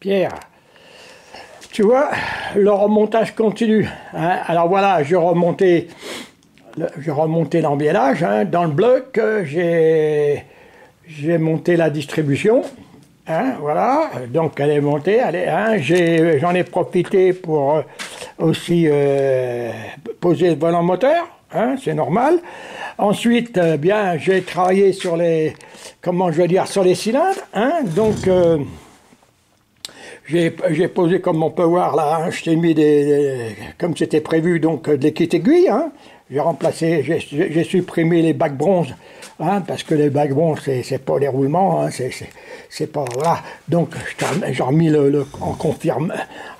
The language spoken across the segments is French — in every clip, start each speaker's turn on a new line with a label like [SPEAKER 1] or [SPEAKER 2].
[SPEAKER 1] Pierre, tu vois, le remontage continue. Hein. Alors voilà, j'ai remonté l'embiellage. Hein. Dans le bloc, j'ai monté la distribution. Hein, voilà, donc elle est montée. Hein, j'en ai profité pour aussi poser le volant moteur. Hein, c'est normal. Ensuite, bien, j'ai travaillé sur les, comment je veux dire, sur les cylindres. Hein, donc j'ai posé, comme on peut voir là, hein, je t'ai mis comme c'était prévu, donc des kits aiguilles. Hein. J'ai remplacé, j'ai supprimé les bacs bronze, hein, parce que les bacs bronze, c'est pas les roulements, hein, c'est pas, voilà. Donc j'ai remis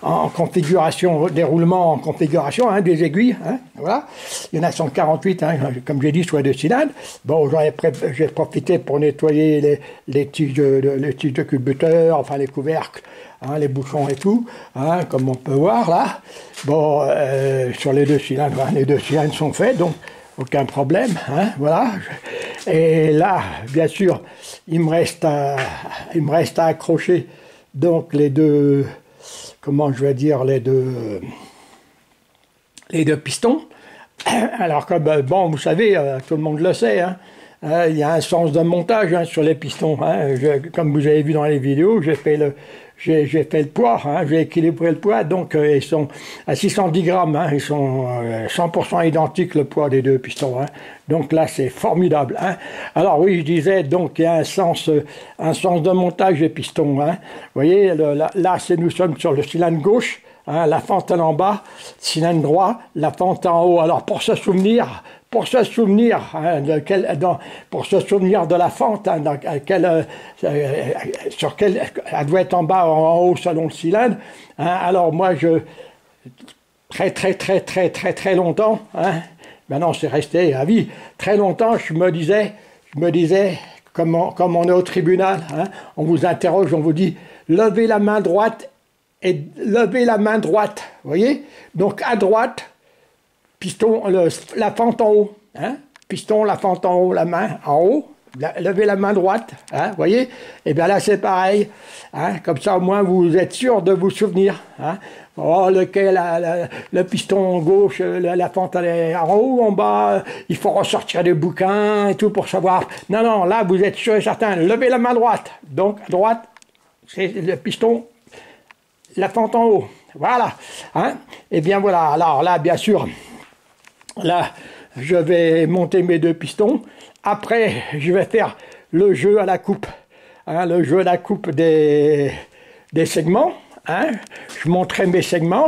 [SPEAKER 1] en configuration, des roulements en configuration, hein, des aiguilles, hein, voilà. Il y en a 148, hein, comme j'ai dit, sur les deux cylindres. Bon, j'ai profité pour nettoyer les tiges de culbuteur, enfin les couvercles, hein, les bouchons et tout, hein, comme on peut voir là. Bon, sur les deux cylindres, hein, les deux cylindres sont faits, donc aucun problème, hein, voilà. Et là, bien sûr, il me reste à accrocher donc les deux, comment je vais dire, les deux pistons. Alors que, bon, vous savez, tout le monde le sait, hein, il y a un sens de montage, hein, sur les pistons. Hein. Comme vous avez vu dans les vidéos, j'ai fait le poids, hein, j'ai équilibré le poids, donc ils sont à 610 grammes, hein, ils sont 100% identiques, le poids des deux pistons. Hein. Donc là, c'est formidable. Hein. Alors oui, je disais, donc il y a un sens de montage des pistons. Hein. Vous voyez, là nous sommes sur le cylindre gauche. Hein, la fente en bas, cylindre droit, la fente en haut. Alors pour se souvenir, hein, pour se souvenir de la fente, hein, sur quelle elle doit être en bas ou en haut selon le cylindre. Hein, alors moi, très longtemps, hein, maintenant c'est resté à vie, très longtemps, je me disais, comme on est au tribunal, hein, on vous interroge, on vous dit, levez la main droite et levez la main droite, vous voyez? Donc à droite, piston, la fente en haut, hein? Piston, la fente en haut, la main en haut, levez la main droite, hein? Vous voyez? Et bien là c'est pareil, hein? Comme ça au moins vous êtes sûr de vous souvenir. Hein? Oh, le piston gauche, la fente elle est en haut ou en bas, il faut ressortir des bouquins et tout pour savoir. Non, là vous êtes sûr et certain, levez la main droite, donc à droite, c'est le piston, la fente en haut, voilà, hein. Et bien voilà, alors là, bien sûr, là, je vais monter mes deux pistons. Après, je vais faire le jeu à la coupe, hein, le jeu à la coupe des segments, hein. Je monterai mes segments,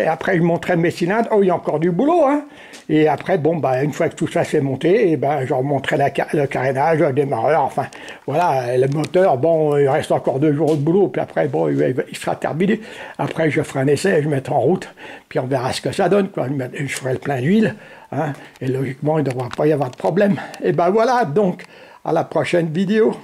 [SPEAKER 1] après je monterai mes cylindres. Oh, il y a encore du boulot, hein. Et après, bon, bah, une fois que tout ça c'est monté, et ben, je remonterai le carénage, le démarreur, enfin, voilà, le moteur, bon, il reste encore 2 jours de boulot, puis après, bon, il sera terminé. Après, je ferai un essai, je mettrai en route, puis on verra ce que ça donne, quoi. Je ferai le plein d'huile, hein, et logiquement, il ne devra pas y avoir de problème. Et ben voilà, donc, à la prochaine vidéo.